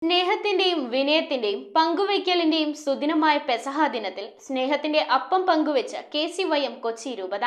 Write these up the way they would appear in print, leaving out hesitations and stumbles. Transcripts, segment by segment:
സ്നേഹത്തിന്റെയും വിനയത്തിന്റെയും പങ്കുവയ്ക്കലിന്റെയും സുദിനമായ പെസഹ ദിനത്തിൽ സ്നേഹത്തിന്റെ അപ്പം പങ്കുവെച്ച് KCYM കൊച്ചി രൂപത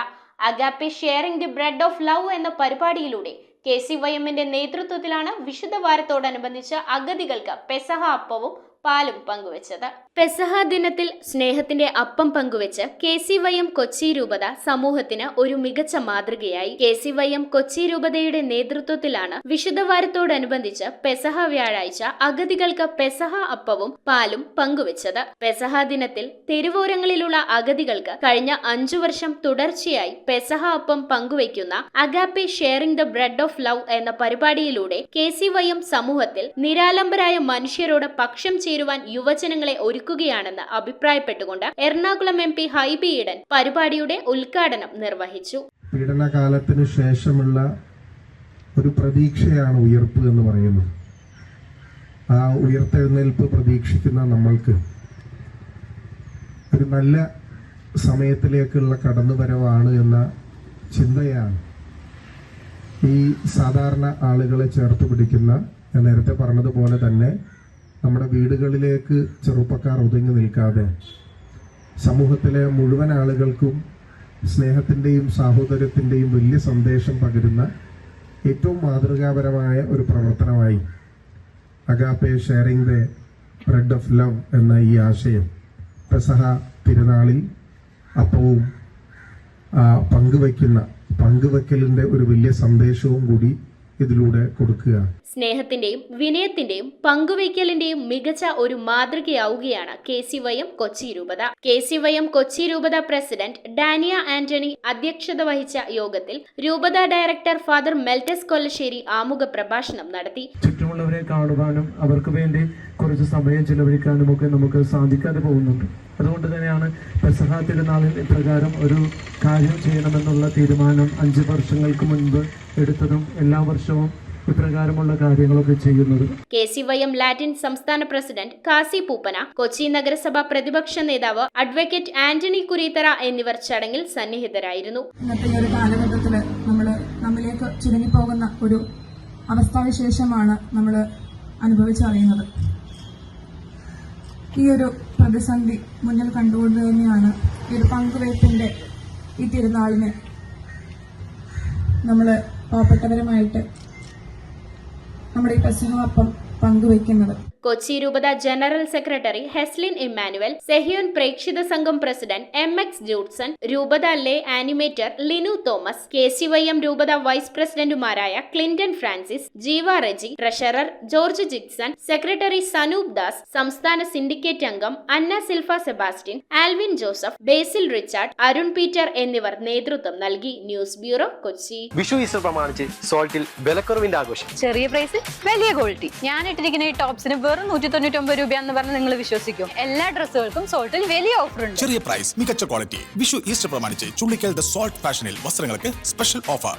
agape sharing the bread of love എന്ന പരിപാടിയിലൂടെ KCYMന്റെ നേതൃത്വത്തിലാണ് വിശുദ്ധ വാരത്തോടനുബന്ധിച്ച് അഗതികൾക്ക് പെസഹ അപ്പവും പാലും പങ്കുവച്ചത്. പെസഹ ദിനത്തിൽ സ്നേഹത്തിന്റെ അപ്പം പങ്കുവെച്ച് KCYM കൊച്ചി രൂപത സമൂഹത്തിന് ഒരു മികച്ച മാതൃകയായി. KCYM കൊച്ചി രൂപതയുടെ നേതൃത്വത്തിലാണ് വിശുദ്ധ വാരത്തോടനുബന്ധിച്ച് പെസഹ വ്യാഴാഴ്ച അഗതികൾക്ക് പെസഹ അപ്പവും പാലും പങ്കുവച്ചത്. പെസഹ ദിനത്തിൽ തെരുവോരങ്ങളിലുള്ള അഗതികൾക്ക് കഴിഞ്ഞ 5 വർഷം തുടർച്ചയായി പെസഹ അപ്പം പങ്കുവയ്ക്കുന്ന agape sharing the bread of love എന്ന പരിപാടിയിലൂടെ KCYM സമൂഹത്തിൽ നിരാലംബരായ മനുഷ്യരോട് പക്ഷം ചേരുവാൻ യുവജനങ്ങളെ ഒരുക്കുകയാണെന്ന് അഭിപ്രായപ്പെട്ടുകൊണ്ട് എറണാകുളം MP ഹൈബി ഈഡൻ പരിപാടിയുടെ ഉദ്ഘാടനം നിർവഹിച്ചു. പീഡനകാലത്തിന് ശേഷമുള്ള ഒരു പ്രതീക്ഷയാണ് ഉയർപ്പ് എന്ന് പറയുന്നത്. ആ ഉയർത്തെഴുന്നേൽപ്പ് പ്രതീക്ഷിക്കുന്ന നമ്മൾക്ക് ഒരു നല്ല സമയത്തിലേക്കുള്ള കടന്നുവരവാണ് എന്ന ചിന്തയാണ് ഈ സാധാരണ ആളുകളെ ചേർത്ത് പിടിക്കുന്ന, ഞാൻ നേരത്തെ പറഞ്ഞതുപോലെ തന്നെ നമ്മുടെ വീടുകളിലേക്ക് ചെറുപ്പക്കാർ ഒതുങ്ങി നിൽക്കാതെ സമൂഹത്തിലെ മുഴുവൻ ആളുകൾക്കും സ്നേഹത്തിൻ്റെയും സാഹോദര്യത്തിൻ്റെയും വലിയ സന്ദേശം പകരുന്ന ഏറ്റവും മാതൃകാപരമായ ഒരു പ്രവർത്തനമായി agape sharing the bread of love എന്ന ഈ ആശയം പെസഹ തിരുനാളിൽ അപ്പവും പങ്കുവയ്ക്കലിൻ്റെ ഒരു വലിയ സന്ദേശവും കൂടി ഇതിലൂടെ കൊടുക്കുക. സ്നേഹത്തിന്റെയും വിനയത്തിന്റെയും പങ്കുവയ്ക്കലിന്റെയും മികച്ച ഒരു മാതൃകയാവുകയാണ് KCYM കൊച്ചി രൂപത. KCYM കൊച്ചി രൂപത പ്രസിഡന്റ് ഡാനിയ ആന്റണി അധ്യക്ഷത വഹിച്ച യോഗത്തിൽ രൂപത ഡയറക്ടർ ഫാദർ മെൽറ്റസ് കൊല്ലശ്ശേരി ആമുഖ പ്രഭാഷണം നടത്തി. ചുറ്റുമുള്ളവരെ കാണുവാനും അവർക്ക് വേണ്ടി കുറച്ച് സമയം ചെലവഴിക്കാനും ഒക്കെ നമുക്ക് സാധിക്കാതെ പോകുന്നുണ്ട്. അതുകൊണ്ട് തന്നെയാണ് പെസഹ തിരുനാളിൽ ഇപ്രകാരം ഒരു കാര്യം ചെയ്യണമെന്നുള്ള തീരുമാനം 5 വർഷങ്ങൾക്ക് മുൻപ് എടുത്തതും എല്ലാ വർഷവും ഇപ്രകാരമുള്ള കാര്യങ്ങളൊക്കെ ചെയ്യുന്നത്. KCYM ലാറ്റിൻ സംസ്ഥാന പ്രസിഡന്റ് കാസി പൂപ്പന, കൊച്ചി നഗരസഭ പ്രതിപക്ഷ നേതാവ് അഡ്വക്കേറ്റ് ആന്റണി കുരീത്തറ എന്നിവർ ചടങ്ങിൽ സന്നിഹിതരായിരുന്നു. ഇന്നത്തെ ഒരു കാലഘട്ടത്തിൽ നമ്മിലേക്ക് ചുരുങ്ങിപ്പോകുന്ന ഒരു അവസ്ഥാവിശേഷമാണ് നമ്മൾ അനുഭവിച്ചറിയുന്നത്. ഈ ഒരു പ്രതിസന്ധി മുന്നിൽ കണ്ടുകൊണ്ട് തന്നെയാണ് ഈ ഒരു പങ്കുവയ്പ്പിന്റെ ഈ തിരുനാളിന് നമ്മൾ പാവപ്പെട്ടവരുമായിട്ട് നമ്മുടെ ഈ പെസഹ അപ്പം പങ്കുവയ്ക്കുന്നത്. കൊച്ചി രൂപത general secretary Heslin Emmanuel, Sehion പ്രേക്ഷിത സംഘം പ്രസിഡന്റ് MX ജൂഡ്സൺ, രൂപത lay animator Linu Thomas, KCYM രൂപത വൈസ് പ്രസിഡന്റുമാരായ Clinton Francis, Jeeva Reji, treasurer George Jixon, secretary Sanoop Das, സംസ്ഥാന സിൻഡിക്കേറ്റ് അംഗം Anna Silfa Sebastian, Alvin Joseph, Basil Richard, Arun Peter എന്നിവർ നേതൃത്വം നൽകി. News bureau Kochi. Vishu Easter പ്രമാണിച്ച് സോൾട്ടിൽ വിലക്കുറവിന്റെ ആഘോഷം. ചെറിയ പ്രൈസിൽ വലിയ ക്വാളിറ്റി. ഞാൻ ഇട്ടിരിക്കുന്ന ഈ ടോപ്സിന് വെറും 199 രൂപ എന്ന് പറഞ്ഞ് നിങ്ങൾ വിശ്വസിക്കും? എല്ലാ ഡ്രസ്സുകൾക്കും സോൾട്ടിൽ വലിയ ഓഫർ ഉണ്ട്. ചെറിയ പ്രൈസ്, മികച്ച ക്വാളിറ്റി. വിഷു ഈസ്റ്റർ പ്രമാണിച്ച് ചുള്ളിക്കൽ ദ സോൾട്ട് ഫാഷനിൽ വസ്ത്രങ്ങൾക്ക് സ്പെഷ്യൽ ഓഫർ.